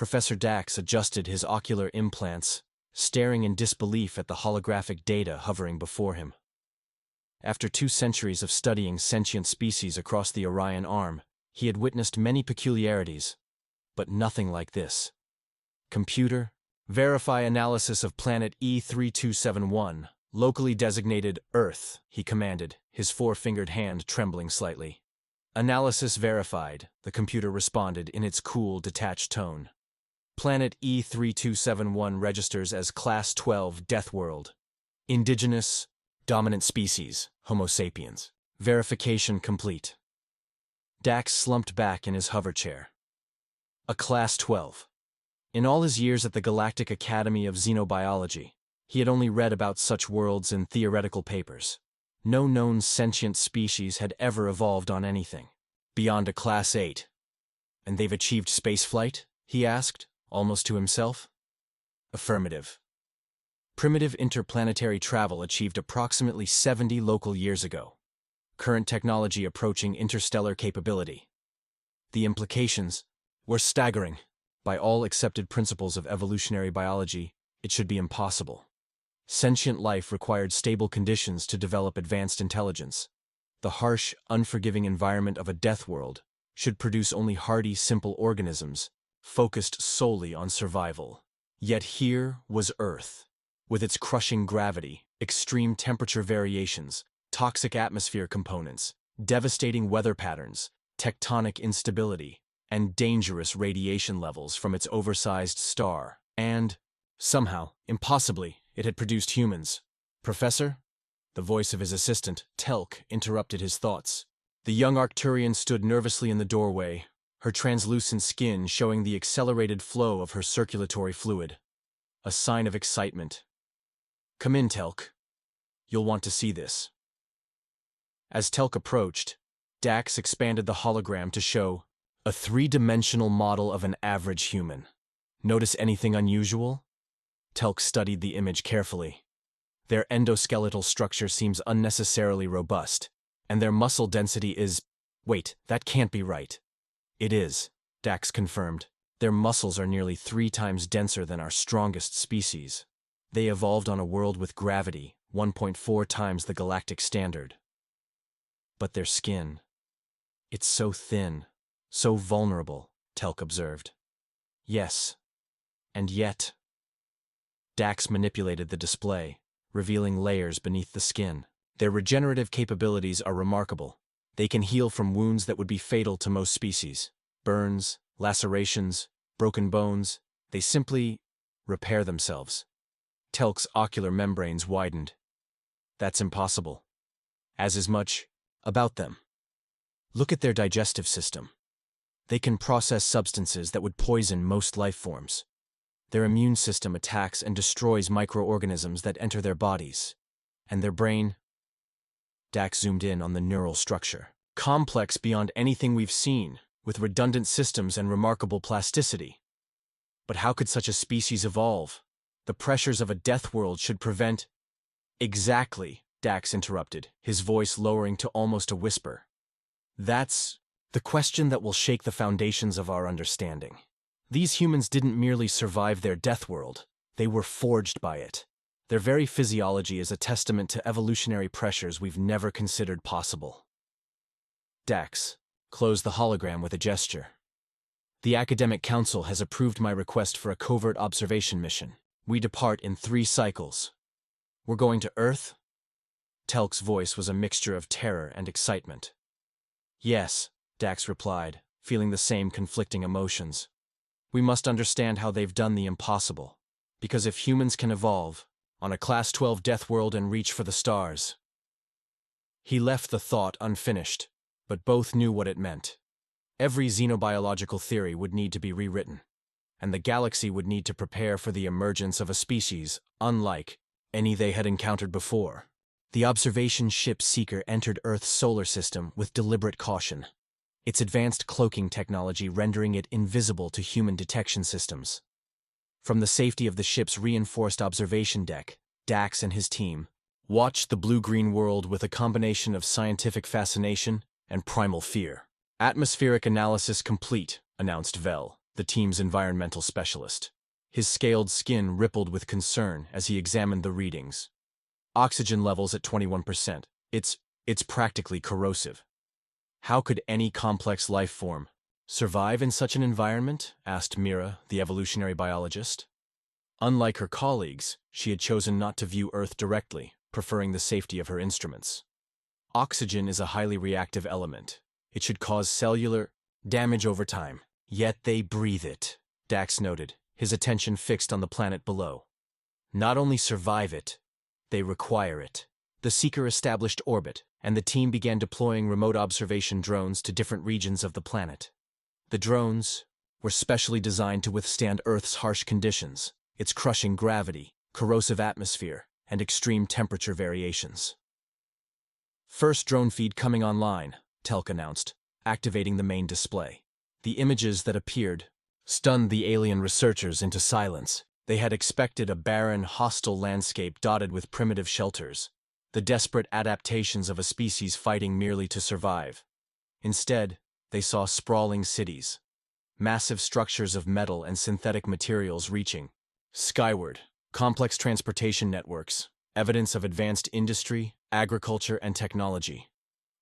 Professor Dax adjusted his ocular implants, staring in disbelief at the holographic data hovering before him. After 2 centuries of studying sentient species across the Orion Arm, he had witnessed many peculiarities, but nothing like this. Computer, verify analysis of planet E3271, locally designated Earth, he commanded, his 4-fingered hand trembling slightly. Analysis verified, the computer responded in its cool, detached tone. Planet E3271 registers as Class 12 Death World. Indigenous, dominant species, Homo sapiens. Verification complete. Dax slumped back in his hoverchair. A Class 12. In all his years at the Galactic Academy of Xenobiology, he had only read about such worlds in theoretical papers. No known sentient species had ever evolved on anything beyond a Class 8. And they've achieved spaceflight? He asked, almost to himself. Affirmative. Primitive interplanetary travel achieved approximately 70 local years ago. Current technology approaching interstellar capability. The implications were staggering. By all accepted principles of evolutionary biology, it should be impossible. Sentient life required stable conditions to develop advanced intelligence. The harsh, unforgiving environment of a death world should produce only hardy, simple organisms, focused solely on survival. Yet here was Earth, with its crushing gravity, extreme temperature variations, toxic atmosphere components, devastating weather patterns, tectonic instability, and dangerous radiation levels from its oversized star. And, somehow, impossibly, it had produced humans. Professor? The voice of his assistant, Telk, interrupted his thoughts. The young Arcturian stood nervously in the doorway, her translucent skin showing the accelerated flow of her circulatory fluid. A sign of excitement. Come in, Telk. You'll want to see this. As Telk approached, Dax expanded the hologram to show a 3-dimensional model of an average human. Notice anything unusual? Telk studied the image carefully. Their endoskeletal structure seems unnecessarily robust, and their muscle density is… Wait, that can't be right. It is, Dax confirmed. Their muscles are nearly 3 times denser than our strongest species. They evolved on a world with gravity, 1.4 times the galactic standard. But their skin… It's so thin, so vulnerable, Telk observed. Yes, and yet… Dax manipulated the display, revealing layers beneath the skin. Their regenerative capabilities are remarkable. They can heal from wounds that would be fatal to most species. Burns, lacerations, broken bones, they simply repair themselves. Telk's ocular membranes widened. That's impossible. As is much about them. Look at their digestive system. They can process substances that would poison most life forms. Their immune system attacks and destroys microorganisms that enter their bodies. And their brain… Dax zoomed in on the neural structure. Complex beyond anything we've seen, with redundant systems and remarkable plasticity. But how could such a species evolve? The pressures of a death world should prevent… Exactly, Dax interrupted, his voice lowering to almost a whisper. That's the question that will shake the foundations of our understanding. These humans didn't merely survive their death world, they were forged by it. Their very physiology is a testament to evolutionary pressures we've never considered possible. Dax closed the hologram with a gesture. The Academic Council has approved my request for a covert observation mission. We depart in 3 cycles. We're going to Earth? Telk's voice was a mixture of terror and excitement. Yes, Dax replied, feeling the same conflicting emotions. We must understand how they've done the impossible. Because if humans can evolve, on a Class 12 death world and reach for the stars… He left the thought unfinished, but both knew what it meant. Every xenobiological theory would need to be rewritten, and the galaxy would need to prepare for the emergence of a species unlike any they had encountered before. The observation ship Seeker entered Earth's solar system with deliberate caution, its advanced cloaking technology rendering it invisible to human detection systems. From the safety of the ship's reinforced observation deck, Dax and his team watched the blue-green world with a combination of scientific fascination and primal fear. Atmospheric analysis complete, announced Vel, the team's environmental specialist. His scaled skin rippled with concern as he examined the readings. Oxygen levels at 21%. It's practically corrosive. How could any complex life form survive in such an environment? Asked Mira, the evolutionary biologist. Unlike her colleagues, she had chosen not to view Earth directly, preferring the safety of her instruments. Oxygen is a highly reactive element. It should cause cellular damage over time. Yet they breathe it, Dax noted, his attention fixed on the planet below. Not only survive it, they require it. The Seeker established orbit, and the team began deploying remote observation drones to different regions of the planet. The drones were specially designed to withstand Earth's harsh conditions, its crushing gravity, corrosive atmosphere, and extreme temperature variations. First drone feed coming online, Telk announced, activating the main display. The images that appeared stunned the alien researchers into silence. They had expected a barren, hostile landscape dotted with primitive shelters, the desperate adaptations of a species fighting merely to survive. Instead, they saw sprawling cities, massive structures of metal and synthetic materials reaching skyward, complex transportation networks, evidence of advanced industry, agriculture, and technology.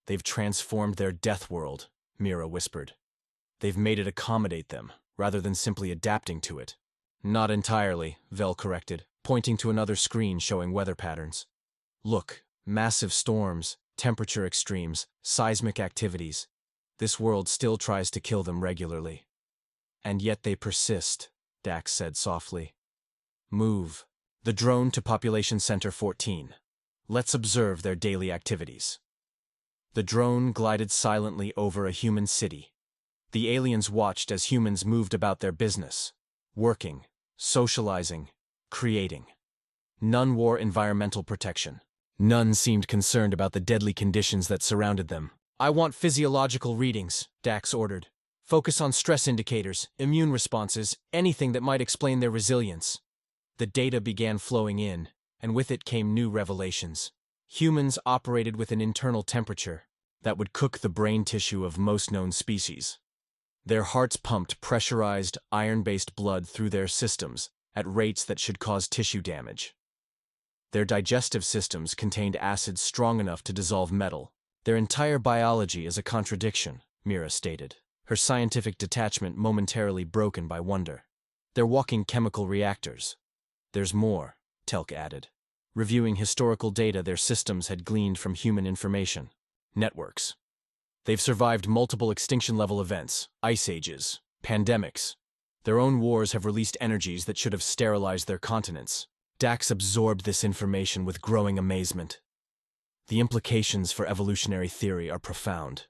They've transformed their death world, Mira whispered. They've made it accommodate them, rather than simply adapting to it. Not entirely, Vel corrected, pointing to another screen showing weather patterns. Look, massive storms, temperature extremes, seismic activities. This world still tries to kill them regularly. And yet they persist, Dax said softly. Move the drone to Population Center 14. Let's observe their daily activities. The drone glided silently over a human city. The aliens watched as humans moved about their business, working, socializing, creating. None wore environmental protection. None seemed concerned about the deadly conditions that surrounded them. I want physiological readings, Dax ordered. Focus on stress indicators, immune responses, anything that might explain their resilience. The data began flowing in, and with it came new revelations. Humans operated with an internal temperature that would cook the brain tissue of most known species. Their hearts pumped pressurized, iron-based blood through their systems at rates that should cause tissue damage. Their digestive systems contained acids strong enough to dissolve metal. Their entire biology is a contradiction, Mira stated, her scientific detachment momentarily broken by wonder. They're walking chemical reactors. There's more, Telk added, reviewing historical data their systems had gleaned from human information. Networks. They've survived multiple extinction-level events, ice ages, pandemics. Their own wars have released energies that should have sterilized their continents. Dax absorbed this information with growing amazement. The implications for evolutionary theory are profound.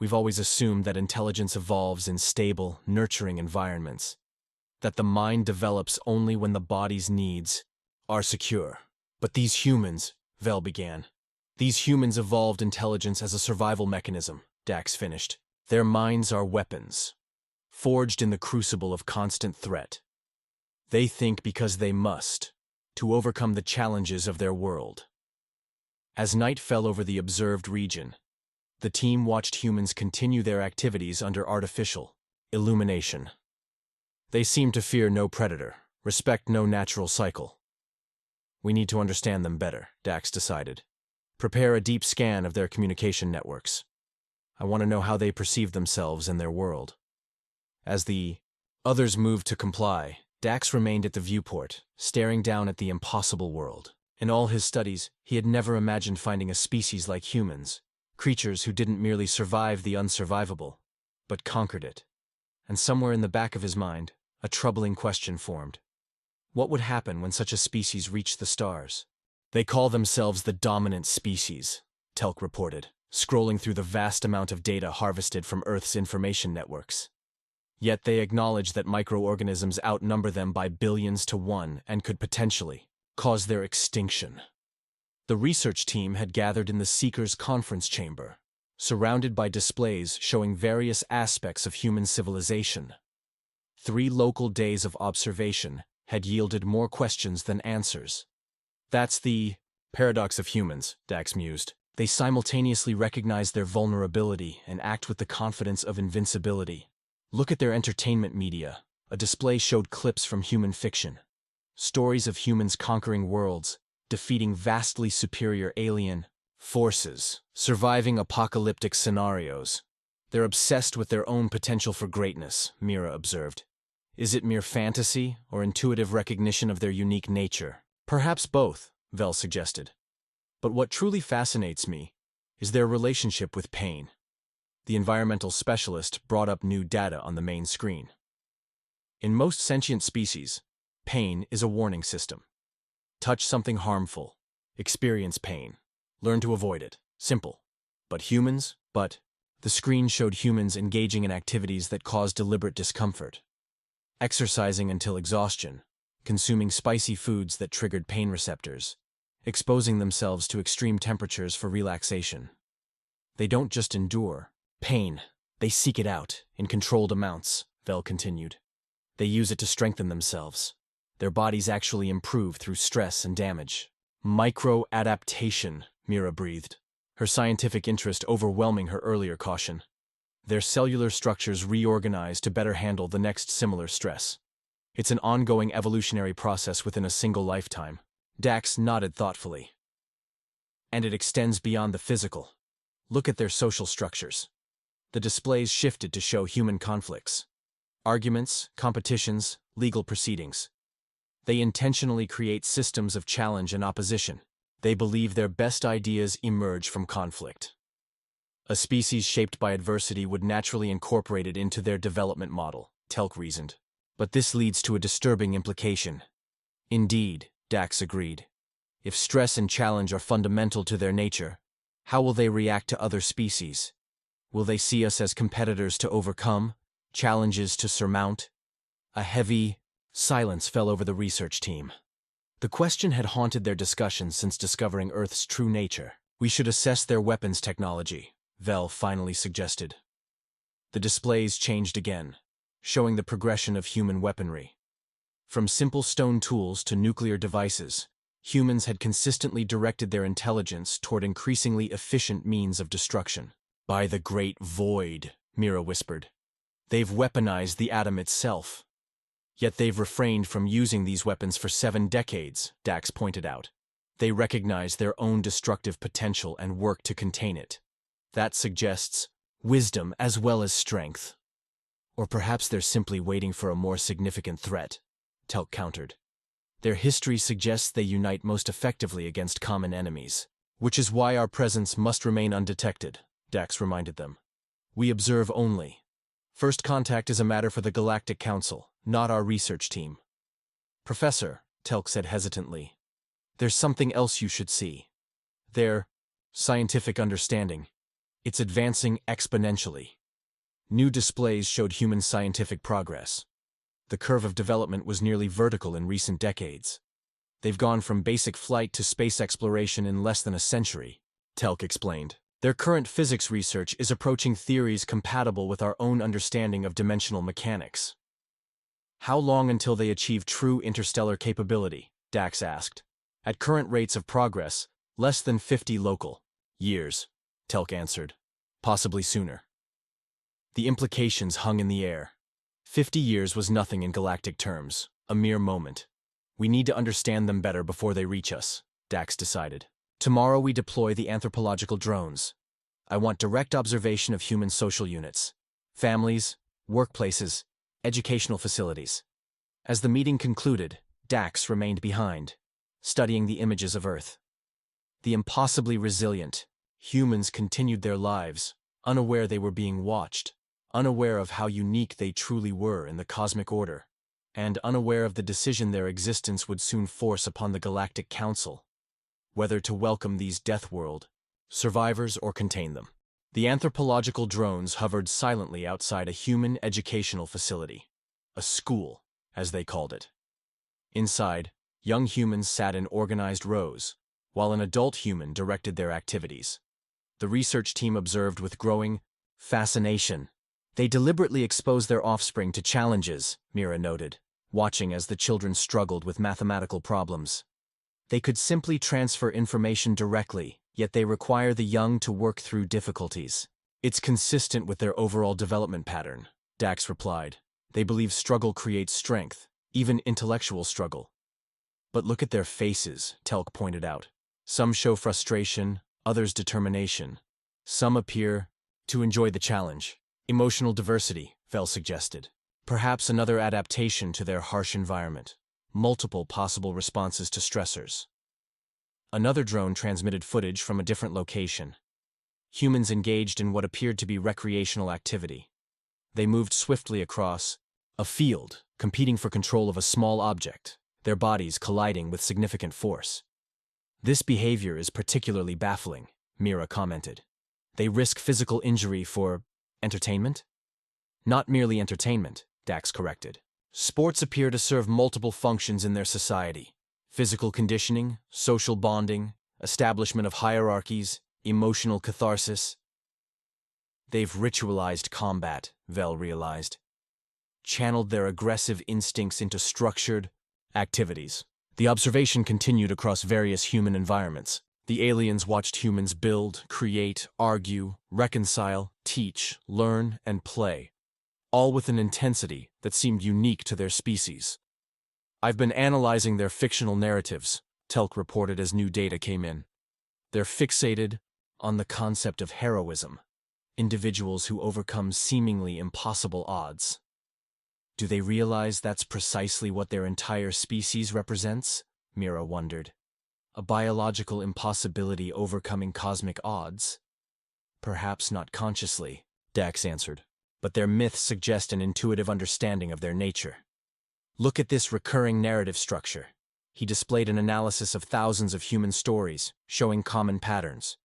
We've always assumed that intelligence evolves in stable, nurturing environments, that the mind develops only when the body's needs are secure. But these humans, Vel began. These humans evolved intelligence as a survival mechanism, Dax finished. Their minds are weapons, forged in the crucible of constant threat. They think because they must, to overcome the challenges of their world. As night fell over the observed region, the team watched humans continue their activities under artificial illumination. They seem to fear no predator, respect no natural cycle. We need to understand them better, Dax decided. Prepare a deep scan of their communication networks. I want to know how they perceive themselves and their world. As the others moved to comply, Dax remained at the viewport, staring down at the impossible world. In all his studies, he had never imagined finding a species like humans, creatures who didn't merely survive the unsurvivable, but conquered it. And somewhere in the back of his mind, a troubling question formed. What would happen when such a species reached the stars? They call themselves the dominant species, Telk reported, scrolling through the vast amount of data harvested from Earth's information networks. Yet they acknowledge that microorganisms outnumber them by billions to one and could potentially cause their extinction. The research team had gathered in the Seeker's conference chamber, surrounded by displays showing various aspects of human civilization. 3 local days of observation had yielded more questions than answers. That's the paradox of humans, Dax mused. They simultaneously recognize their vulnerability and act with the confidence of invincibility. Look at their entertainment media. A display showed clips from human fiction. Stories of humans conquering worlds, defeating vastly superior alien forces, surviving apocalyptic scenarios. They're obsessed with their own potential for greatness, Mira observed. Is it mere fantasy or intuitive recognition of their unique nature? Perhaps both, Vel suggested. But what truly fascinates me is their relationship with pain. The environmental specialist brought up new data on the main screen. In most sentient species, pain is a warning system. Touch something harmful, experience pain, learn to avoid it. Simple. But the screen showed humans engaging in activities that cause deliberate discomfort. Exercising until exhaustion, consuming spicy foods that triggered pain receptors, exposing themselves to extreme temperatures for relaxation. They don't just endure pain, they seek it out in controlled amounts, Vel continued. They use it to strengthen themselves. Their bodies actually improve through stress and damage. Micro-adaptation, Mira breathed, her scientific interest overwhelming her earlier caution. Their cellular structures reorganize to better handle the next similar stress. It's an ongoing evolutionary process within a single lifetime. Dax nodded thoughtfully. And it extends beyond the physical. Look at their social structures. The displays shifted to show human conflicts. Arguments, competitions, legal proceedings. They intentionally create systems of challenge and opposition. They believe their best ideas emerge from conflict. A species shaped by adversity would naturally incorporate it into their development model, Telk reasoned. But this leads to a disturbing implication. Indeed, Dax agreed. If stress and challenge are fundamental to their nature, how will they react to other species? Will they see us as competitors to overcome, challenges to surmount? A heavy silence fell over the research team. The question had haunted their discussions since discovering Earth's true nature. We should assess their weapons technology, Vel finally suggested. The displays changed again, showing the progression of human weaponry. From simple stone tools to nuclear devices, humans had consistently directed their intelligence toward increasingly efficient means of destruction. By the great void, Mira whispered. They've weaponized the atom itself. Yet they've refrained from using these weapons for 7 decades, Dax pointed out. They recognize their own destructive potential and work to contain it. That suggests wisdom as well as strength. Or perhaps they're simply waiting for a more significant threat, Telk countered. Their history suggests they unite most effectively against common enemies, which is why our presence must remain undetected, Dax reminded them. We observe only. First contact is a matter for the Galactic Council, not our research team. Professor, Telk said hesitantly, there's something else you should see. Their scientific understanding. It's advancing exponentially. New displays showed human scientific progress. The curve of development was nearly vertical in recent decades. They've gone from basic flight to space exploration in less than a century, Telk explained. Their current physics research is approaching theories compatible with our own understanding of dimensional mechanics. How long until they achieve true interstellar capability? Dax asked. At current rates of progress, less than 50 local years, Telk answered. Possibly sooner. The implications hung in the air. 50 years was nothing in galactic terms, a mere moment. We need to understand them better before they reach us, Dax decided. Tomorrow we deploy the anthropological drones. I want direct observation of human social units, families, workplaces, educational facilities. As the meeting concluded, Dax remained behind, studying the images of Earth. The impossibly resilient humans continued their lives, unaware they were being watched, unaware of how unique they truly were in the cosmic order, and unaware of the decision their existence would soon force upon the Galactic Council, whether to welcome these death world survivors or contain them. The anthropological drones hovered silently outside a human educational facility, a school, as they called it. Inside, young humans sat in organized rows, while an adult human directed their activities. The research team observed with growing fascination. They deliberately exposed their offspring to challenges, Mira noted, watching as the children struggled with mathematical problems. They could simply transfer information directly, yet they require the young to work through difficulties. It's consistent with their overall development pattern, Dax replied. They believe struggle creates strength, even intellectual struggle. But look at their faces, Telk pointed out. Some show frustration, others determination. Some appear to enjoy the challenge. Emotional diversity, Vel suggested. Perhaps another adaptation to their harsh environment. Multiple possible responses to stressors. Another drone transmitted footage from a different location. Humans engaged in what appeared to be recreational activity. They moved swiftly across a field, competing for control of a small object, their bodies colliding with significant force. This behavior is particularly baffling, Mira commented. They risk physical injury for entertainment? Not merely entertainment, Dax corrected. Sports appear to serve multiple functions in their society. Physical conditioning, social bonding, establishment of hierarchies, emotional catharsis. They've ritualized combat, Vel realized. Channeled their aggressive instincts into structured activities. The observation continued across various human environments. The aliens watched humans build, create, argue, reconcile, teach, learn, and play, all with an intensity that seemed unique to their species. I've been analyzing their fictional narratives, Telk reported as new data came in. They're fixated on the concept of heroism, individuals who overcome seemingly impossible odds. Do they realize that's precisely what their entire species represents? Mira wondered. A biological impossibility overcoming cosmic odds? Perhaps not consciously, Dax answered, but their myths suggest an intuitive understanding of their nature. Look at this recurring narrative structure. He displayed an analysis of thousands of human stories, showing common patterns.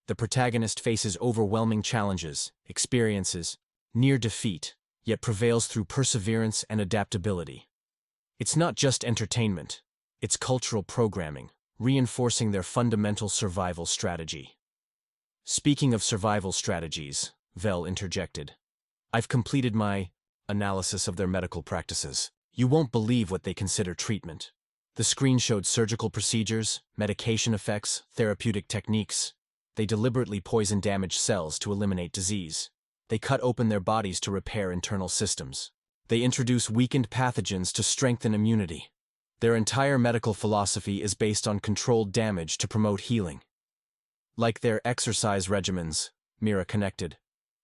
The protagonist faces overwhelming challenges, experiences, near defeat, yet prevails through perseverance and adaptability. It's not just entertainment, it's cultural programming, reinforcing their fundamental survival strategy. Speaking of survival strategies, Vel interjected, I've completed my analysis of their medical practices. You won't believe what they consider treatment. The screen showed surgical procedures, medication effects, therapeutic techniques. They deliberately poison damaged cells to eliminate disease. They cut open their bodies to repair internal systems. They introduce weakened pathogens to strengthen immunity. Their entire medical philosophy is based on controlled damage to promote healing. Like their exercise regimens, Mira connected.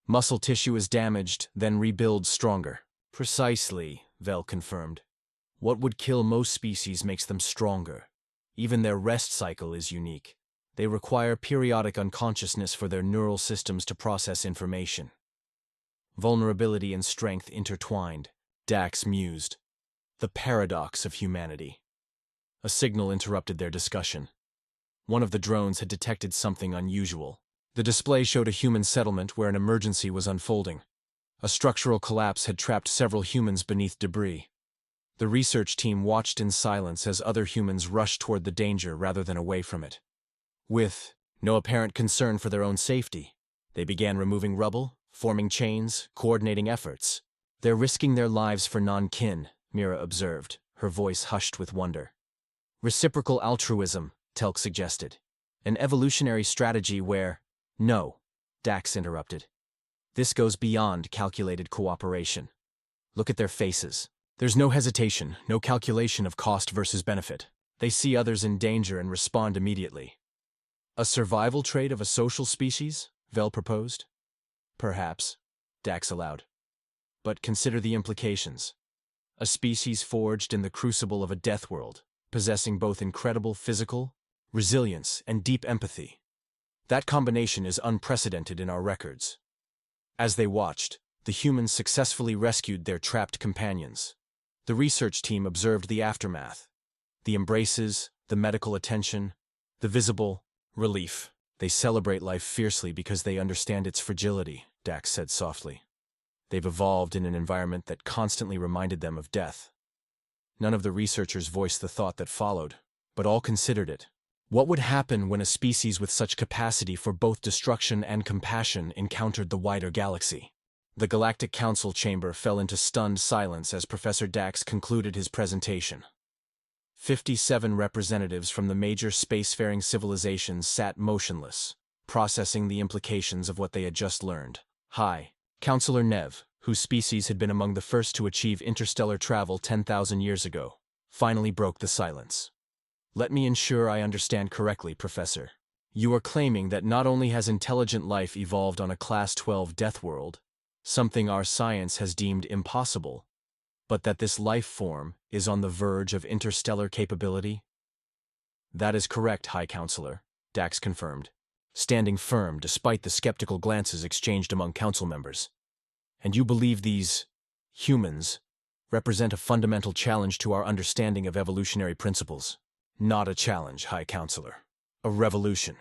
Muscle tissue is damaged, then rebuilds stronger. Precisely, Vel confirmed. What would kill most species makes them stronger. Even their rest cycle is unique. They require periodic unconsciousness for their neural systems to process information. Vulnerability and strength intertwined, Dax mused. The paradox of humanity. A signal interrupted their discussion. One of the drones had detected something unusual. The display showed a human settlement where an emergency was unfolding. A structural collapse had trapped several humans beneath debris. The research team watched in silence as other humans rushed toward the danger rather than away from it. With no apparent concern for their own safety, they began removing rubble, forming chains, coordinating efforts. They're risking their lives for non-kin, Mira observed, her voice hushed with wonder. Reciprocal altruism, Telk suggested. An evolutionary strategy where… No, Dax interrupted. This goes beyond calculated cooperation. Look at their faces. There's no hesitation, no calculation of cost versus benefit. They see others in danger and respond immediately. A survival trait of a social species? Vel proposed. Perhaps, Dax allowed. But consider the implications. A species forged in the crucible of a death world, possessing both incredible physical resilience and deep empathy. That combination is unprecedented in our records. As they watched, the humans successfully rescued their trapped companions. The research team observed the aftermath. The embraces, the medical attention, the visible relief. They celebrate life fiercely because they understand its fragility, Dax said softly. They've evolved in an environment that constantly reminded them of death. None of the researchers voiced the thought that followed, but all considered it. What would happen when a species with such capacity for both destruction and compassion encountered the wider galaxy? The Galactic Council chamber fell into stunned silence as Professor Dax concluded his presentation. 57 representatives from the major spacefaring civilizations sat motionless, processing the implications of what they had just learned. Hi, Counselor Nev, whose species had been among the first to achieve interstellar travel 10,000 years ago, finally broke the silence. Let me ensure I understand correctly, Professor. You are claiming that not only has intelligent life evolved on a Class 12 death world, something our science has deemed impossible, but that this life form is on the verge of interstellar capability? That is correct, High Counselor, Dax confirmed, standing firm despite the skeptical glances exchanged among council members. And you believe these humans represent a fundamental challenge to our understanding of evolutionary principles? Not a challenge, High Counselor. A revolution.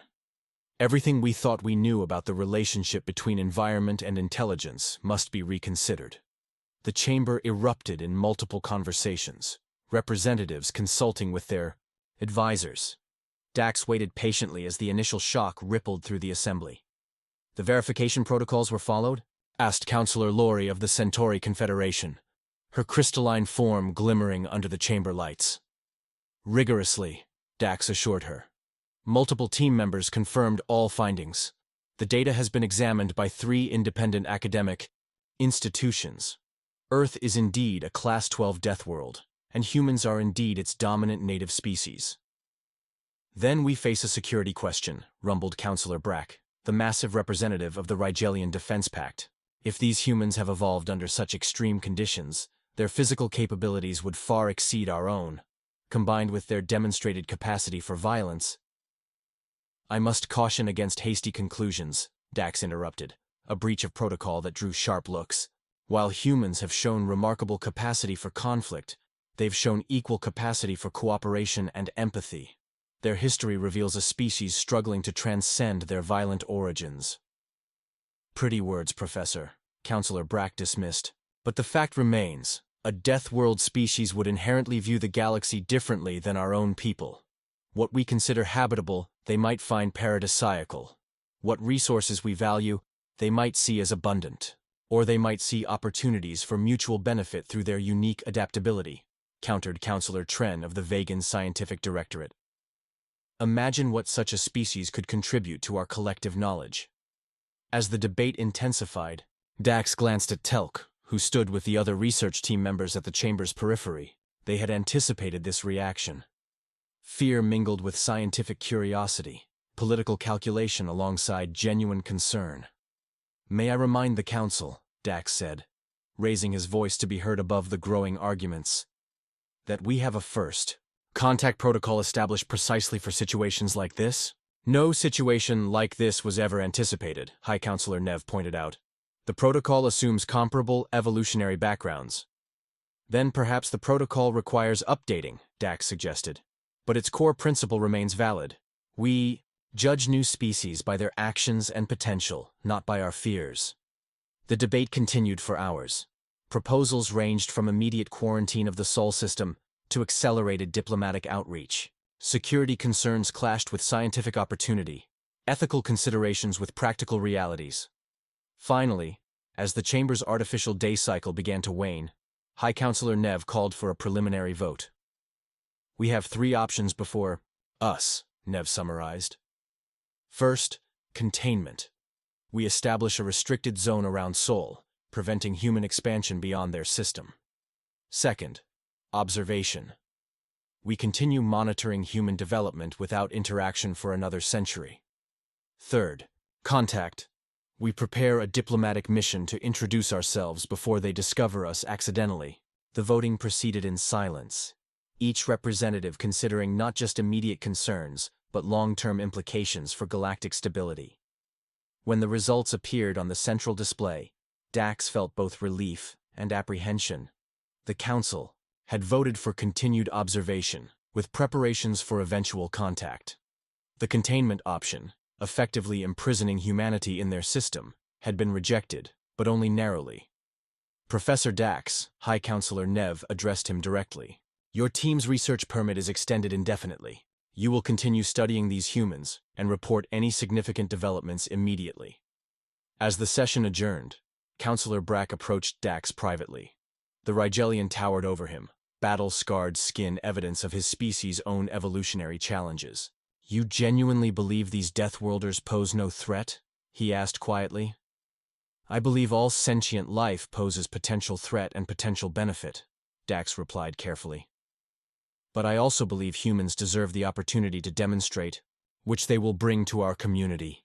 Everything we thought we knew about the relationship between environment and intelligence must be reconsidered. The chamber erupted in multiple conversations, representatives consulting with their advisors. Dax waited patiently as the initial shock rippled through the assembly. The verification protocols were followed? Asked Counselor Lori of the Centauri Confederation, her crystalline form glimmering under the chamber lights. Rigorously, Dax assured her. Multiple team members confirmed all findings. The data has been examined by 3 independent academic institutions. Earth is indeed a Class 12 death world, and humans are indeed its dominant native species. Then we face a security question, rumbled Counselor Brack, the massive representative of the Rigelian Defense Pact. If these humans have evolved under such extreme conditions, their physical capabilities would far exceed our own, combined with their demonstrated capacity for violence. I must caution against hasty conclusions, Dax interrupted, a breach of protocol that drew sharp looks. While humans have shown remarkable capacity for conflict, they've shown equal capacity for cooperation and empathy. Their history reveals a species struggling to transcend their violent origins. Pretty words, Professor, Counselor Brack dismissed. But the fact remains, a death world species would inherently view the galaxy differently than our own people. What we consider habitable, they might find paradisiacal. What resources we value, they might see as abundant. Or they might see opportunities for mutual benefit through their unique adaptability, countered Counselor Tren of the Vegan Scientific Directorate. Imagine what such a species could contribute to our collective knowledge. As the debate intensified, Dax glanced at Telk, who stood with the other research team members at the chamber's periphery. They had anticipated this reaction. Fear mingled with scientific curiosity, political calculation alongside genuine concern. May I remind the Council, Dax said, raising his voice to be heard above the growing arguments, that we have a first contact protocol established precisely for situations like this? No situation like this was ever anticipated, High Counselor Nev pointed out. The protocol assumes comparable evolutionary backgrounds. Then perhaps the protocol requires updating, Dax suggested. But its core principle remains valid. We judge new species by their actions and potential, not by our fears. The debate continued for hours. Proposals ranged from immediate quarantine of the Sol system to accelerated diplomatic outreach. Security concerns clashed with scientific opportunity, ethical considerations with practical realities. Finally, as the Chamber's artificial day cycle began to wane, High Counselor Nev called for a preliminary vote. We have 3 options before us, Nev summarized. First, containment. We establish a restricted zone around Sol, preventing human expansion beyond their system. Second, observation. We continue monitoring human development without interaction for another century. Third, contact. We prepare a diplomatic mission to introduce ourselves before they discover us accidentally. The voting proceeded in silence, each representative considering not just immediate concerns, but long-term implications for galactic stability. When the results appeared on the central display, Dax felt both relief and apprehension. The Council had voted for continued observation, with preparations for eventual contact. The containment option, effectively imprisoning humanity in their system, had been rejected, but only narrowly. Professor Dax, High Counselor Nev addressed him directly. Your team's research permit is extended indefinitely. You will continue studying these humans and report any significant developments immediately. As the session adjourned, Counselor Brack approached Dax privately. The Rigelian towered over him, battle-scarred skin evidence of his species' own evolutionary challenges. You genuinely believe these Deathworlders pose no threat? He asked quietly. I believe all sentient life poses potential threat and potential benefit, Dax replied carefully. But I also believe humans deserve the opportunity to demonstrate, which they will bring to our community.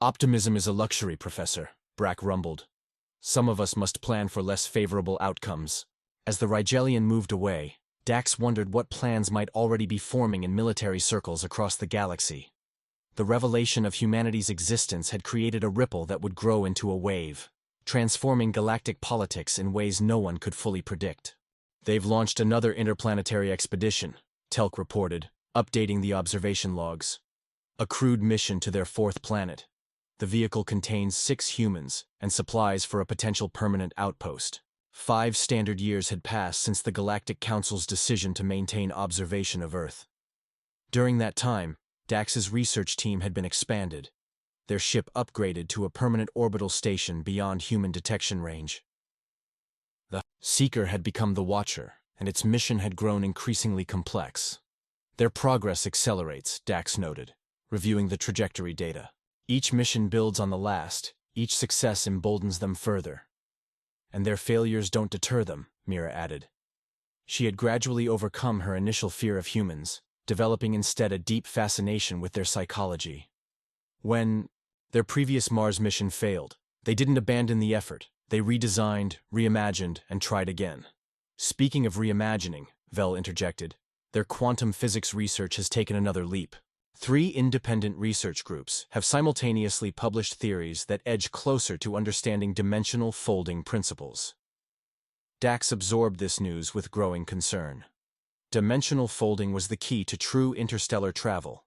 Optimism is a luxury, Professor, Brack rumbled. Some of us must plan for less favorable outcomes. As the Rigelian moved away, Dax wondered what plans might already be forming in military circles across the galaxy. The revelation of humanity's existence had created a ripple that would grow into a wave, transforming galactic politics in ways no one could fully predict. They've launched another interplanetary expedition, Telk reported, updating the observation logs. A crewed mission to their fourth planet. The vehicle contains 6 humans and supplies for a potential permanent outpost. 5 standard years had passed since the Galactic Council's decision to maintain observation of Earth. During that time, Dax's research team had been expanded, their ship upgraded to a permanent orbital station beyond human detection range. The Seeker had become the Watcher, and its mission had grown increasingly complex. Their progress accelerates, Dax noted, reviewing the trajectory data. Each mission builds on the last, each success emboldens them further. And their failures don't deter them, Mira added. She had gradually overcome her initial fear of humans, developing instead a deep fascination with their psychology. When their previous Mars mission failed, they didn't abandon the effort. They redesigned, reimagined, and tried again. Speaking of reimagining, Vel interjected, their quantum physics research has taken another leap. 3 independent research groups have simultaneously published theories that edge closer to understanding dimensional folding principles. Dax absorbed this news with growing concern. Dimensional folding was the key to true interstellar travel,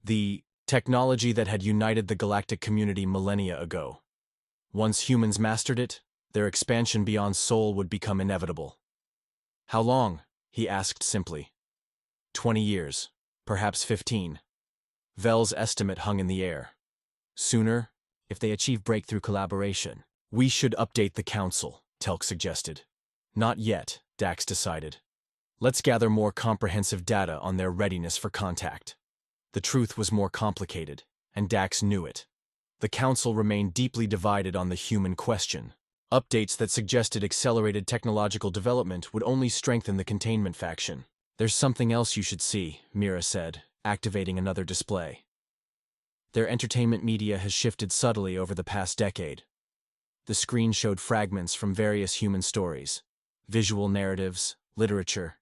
the technology that had united the galactic community millennia ago. Once humans mastered it, their expansion beyond Sol would become inevitable. How long? He asked simply. 20 years, perhaps 15. Vel's estimate hung in the air. Sooner, if they achieve breakthrough collaboration. We should update the Council, Telk suggested. Not yet, Dax decided. Let's gather more comprehensive data on their readiness for contact. The truth was more complicated, and Dax knew it. The Council remained deeply divided on the human question. Updates that suggested accelerated technological development would only strengthen the containment faction. There's something else you should see, Mira said, activating another display. Their entertainment media has shifted subtly over the past decade. The screen showed fragments from various human stories, visual narratives, literature,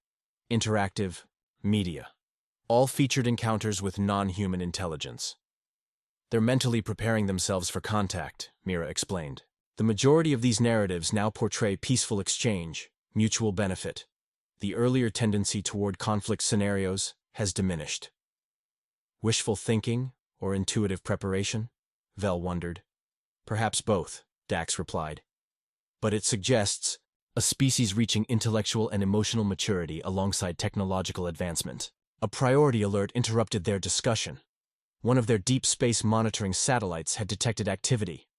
interactive, media. All featured encounters with non-human intelligence. They're mentally preparing themselves for contact, Mira explained. The majority of these narratives now portray peaceful exchange, mutual benefit. The earlier tendency toward conflict scenarios has diminished. Wishful thinking or intuitive preparation? Vel wondered. Perhaps both, Dax replied. But it suggests a species reaching intellectual and emotional maturity alongside technological advancement. A priority alert interrupted their discussion. One of their deep space monitoring satellites had detected activity.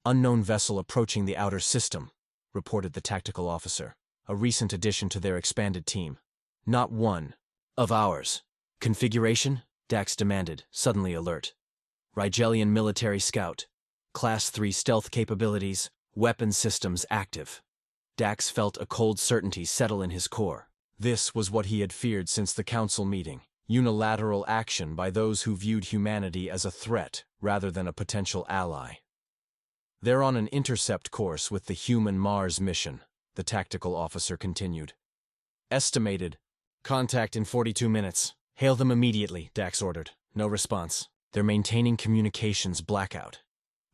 Unknown vessel approaching the outer system, reported the tactical officer, a recent addition to their expanded team. Not one of ours. Configuration? Dax demanded, suddenly alert. Rigelian military scout. Class 3 stealth capabilities, weapon systems active. Dax felt a cold certainty settle in his core. This was what he had feared since the Council meeting. Unilateral action by those who viewed humanity as a threat rather than a potential ally. They're on an intercept course with the human Mars mission, the tactical officer continued. Estimated. Contact in 42 minutes. Hail them immediately, Dax ordered. No response. They're maintaining communications blackout.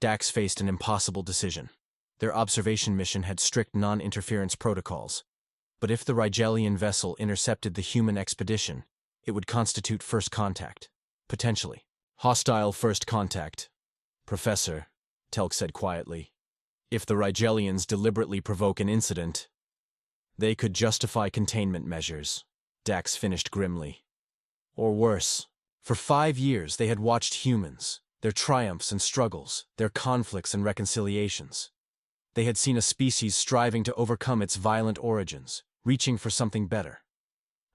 Dax faced an impossible decision. Their observation mission had strict non-interference protocols. But if the Rigelian vessel intercepted the human expedition, it would constitute first contact. Potentially. Hostile first contact. Professor, Telk said quietly. If the Rigelians deliberately provoke an incident, they could justify containment measures, Dax finished grimly. Or worse. For 5 years they had watched humans, their triumphs and struggles, their conflicts and reconciliations. They had seen a species striving to overcome its violent origins, reaching for something better.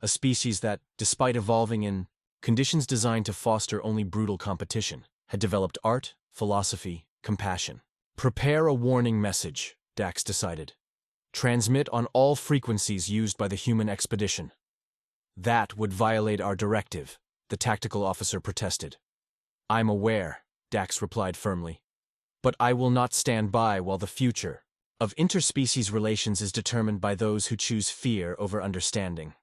A species that, despite evolving in conditions designed to foster only brutal competition, had developed art, philosophy, compassion. Prepare a warning message, Dax decided. Transmit on all frequencies used by the human expedition. That would violate our directive, the tactical officer protested. I'm aware, Dax replied firmly. But I will not stand by while the future of interspecies relations is determined by those who choose fear over understanding.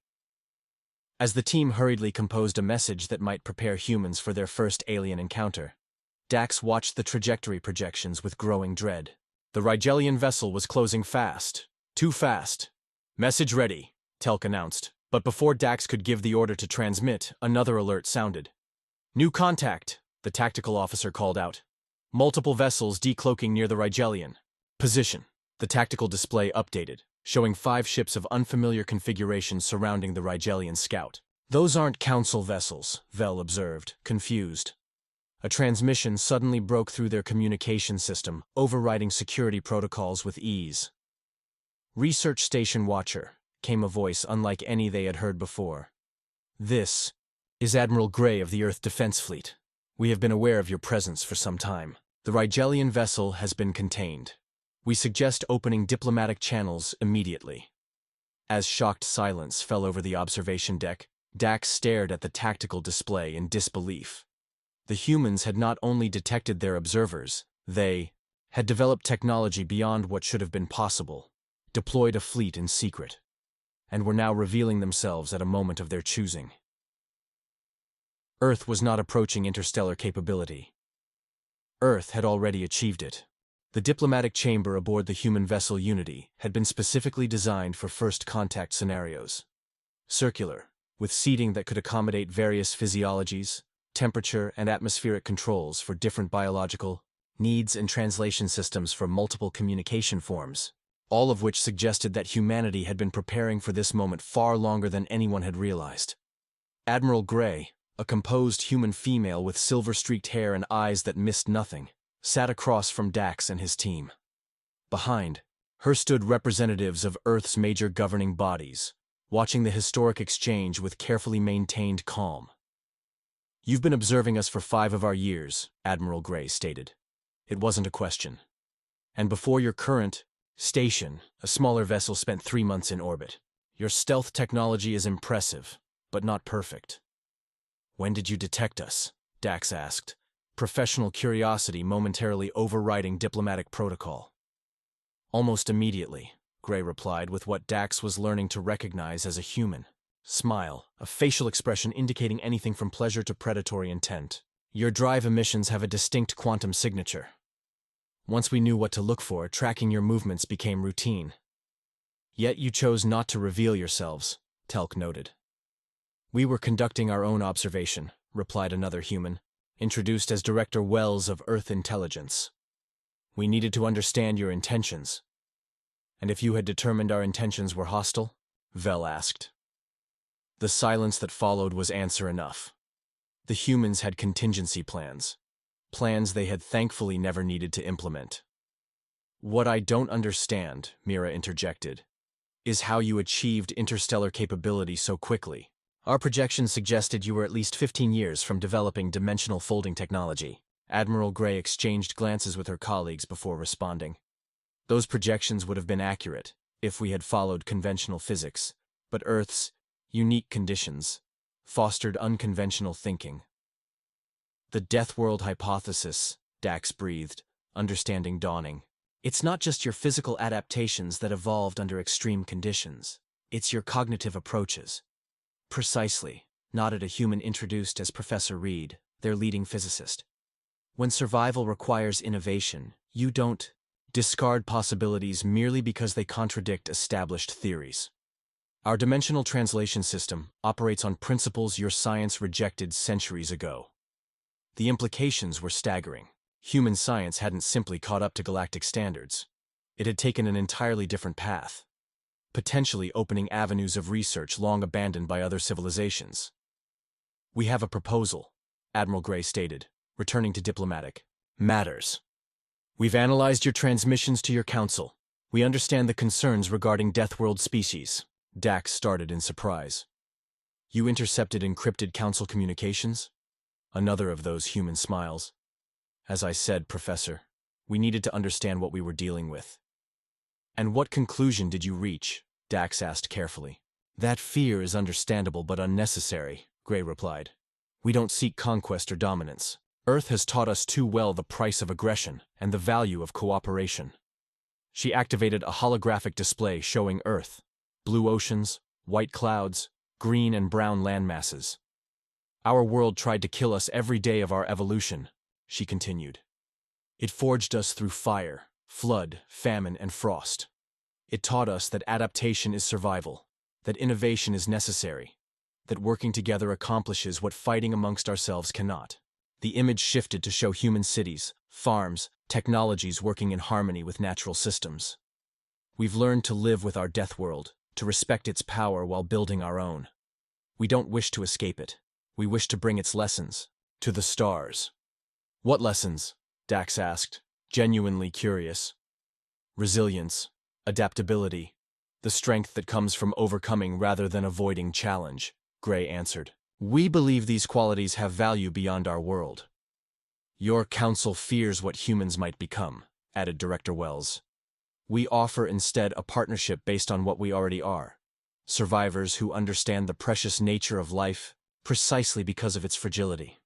As the team hurriedly composed a message that might prepare humans for their first alien encounter, Dax watched the trajectory projections with growing dread. The Rigelian vessel was closing fast. Too fast. Message ready, Telk announced. But before Dax could give the order to transmit, another alert sounded. New contact, the tactical officer called out. Multiple vessels decloaking near the Rigelian. Position. The tactical display updated, showing 5 ships of unfamiliar configuration surrounding the Rigelian scout. Those aren't council vessels, Vel observed, confused. A transmission suddenly broke through their communication system, overriding security protocols with ease. Research Station Watcher, came a voice unlike any they had heard before. This is Admiral Gray of the Earth Defense Fleet. We have been aware of your presence for some time. The Rigelian vessel has been contained. We suggest opening diplomatic channels immediately. As shocked silence fell over the observation deck, Dax stared at the tactical display in disbelief. The humans had not only detected their observers, they had developed technology beyond what should have been possible, deployed a fleet in secret, and were now revealing themselves at a moment of their choosing. Earth was not approaching interstellar capability. Earth had already achieved it. The diplomatic chamber aboard the human vessel Unity had been specifically designed for first contact scenarios. Circular, with seating that could accommodate various physiologies, temperature and atmospheric controls for different biological needs and translation systems for multiple communication forms, all of which suggested that humanity had been preparing for this moment far longer than anyone had realized. Admiral Gray, a composed human female with silver-streaked hair and eyes that missed nothing, sat across from Dax and his team. Behind her stood representatives of Earth's major governing bodies, watching the historic exchange with carefully maintained calm. You've been observing us for 5 of our years, Admiral Gray stated. It wasn't a question. And before your current station, a smaller vessel spent 3 months in orbit. Your stealth technology is impressive, but not perfect. When did you detect us? Dax asked, professional curiosity momentarily overriding diplomatic protocol. Almost immediately, Gray replied with what Dax was learning to recognize as a human smile, a facial expression indicating anything from pleasure to predatory intent. Your drive emissions have a distinct quantum signature. Once we knew what to look for, tracking your movements became routine. Yet you chose not to reveal yourselves, Telk noted. We were conducting our own observation, replied another human, introduced as Director Wells of Earth Intelligence. We needed to understand your intentions. And if you had determined our intentions were hostile? Vel asked. The silence that followed was answer enough. The humans had contingency plans. Plans they had thankfully never needed to implement. What I don't understand, Mira interjected, is how you achieved interstellar capability so quickly. Our projections suggested you were at least 15 years from developing dimensional folding technology. Admiral Gray exchanged glances with her colleagues before responding. Those projections would have been accurate if we had followed conventional physics, but Earth's unique conditions fostered unconventional thinking. The Death World hypothesis, Dax breathed, understanding dawning. It's not just your physical adaptations that evolved under extreme conditions. It's your cognitive approaches. Precisely, nodded a human introduced as Professor Reed, their leading physicist. When survival requires innovation, you don't discard possibilities merely because they contradict established theories. Our dimensional translation system operates on principles your science rejected centuries ago. The implications were staggering. Human science hadn't simply caught up to galactic standards. It had taken an entirely different path, potentially opening avenues of research long abandoned by other civilizations. We have a proposal, Admiral Gray stated, returning to diplomatic matters. We've analyzed your transmissions to your council. We understand the concerns regarding Death World species. Dax started in surprise. You intercepted encrypted council communications? Another of those human smiles. As I said, Professor, We needed to understand what we were dealing with. And what conclusion did you reach? Dax asked carefully. That fear is understandable but unnecessary, Gray replied. We don't seek conquest or dominance. Earth has taught us too well the price of aggression and the value of cooperation. She activated a holographic display showing Earth, blue oceans, white clouds, green and brown landmasses. Our world tried to kill us every day of our evolution, she continued. It forged us through fire, flood, famine, and frost. It taught us that adaptation is survival, that innovation is necessary, that working together accomplishes what fighting amongst ourselves cannot. The image shifted to show human cities, farms, technologies working in harmony with natural systems. We've learned to live with our death world, to respect its power while building our own. We don't wish to escape it. We wish to bring its lessons to the stars. What lessons? Dax asked, genuinely curious. Resilience, adaptability, the strength that comes from overcoming rather than avoiding challenge, Gray answered. We believe these qualities have value beyond our world. Your council fears what humans might become, added Director Wells. We offer instead a partnership based on what we already are. Survivors who understand the precious nature of life precisely because of its fragility.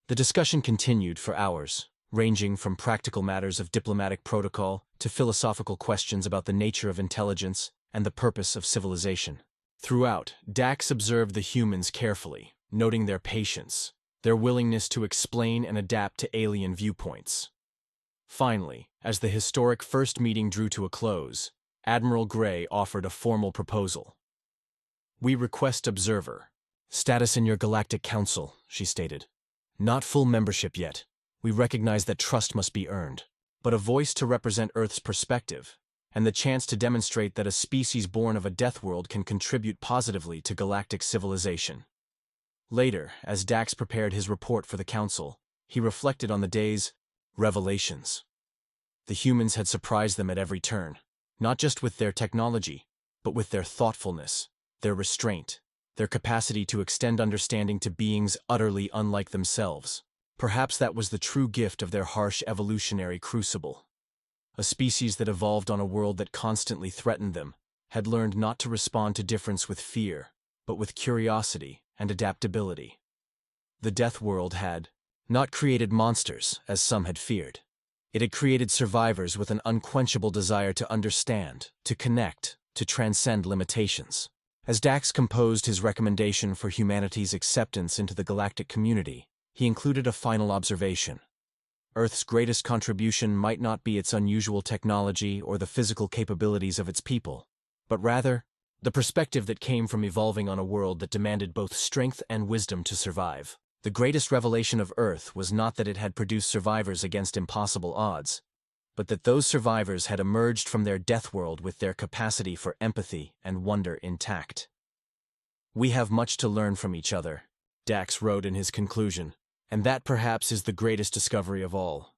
The discussion continued for hours, ranging from practical matters of diplomatic protocol to philosophical questions about the nature of intelligence and the purpose of civilization. Throughout, Dax observed the humans carefully, noting their patience, their willingness to explain and adapt to alien viewpoints. Finally, as the historic first meeting drew to a close, Admiral Gray offered a formal proposal. We request observer status in your Galactic Council, she stated. Not full membership yet. We recognize that trust must be earned, but a voice to represent Earth's perspective, and the chance to demonstrate that a species born of a death world can contribute positively to galactic civilization. Later, as Dax prepared his report for the Council, he reflected on the day's revelations. The humans had surprised them at every turn, not just with their technology, but with their thoughtfulness, their restraint, their capacity to extend understanding to beings utterly unlike themselves. Perhaps that was the true gift of their harsh evolutionary crucible. A species that evolved on a world that constantly threatened them, had learned not to respond to difference with fear, but with curiosity and adaptability. The death world had not created monsters, as some had feared. It had created survivors with an unquenchable desire to understand, to connect, to transcend limitations. As Dax composed his recommendation for humanity's acceptance into the galactic community, he included a final observation. Earth's greatest contribution might not be its unusual technology or the physical capabilities of its people, but rather, the perspective that came from evolving on a world that demanded both strength and wisdom to survive. The greatest revelation of Earth was not that it had produced survivors against impossible odds, but that those survivors had emerged from their death world with their capacity for empathy and wonder intact. We have much to learn from each other, Dax wrote in his conclusion, and that perhaps is the greatest discovery of all.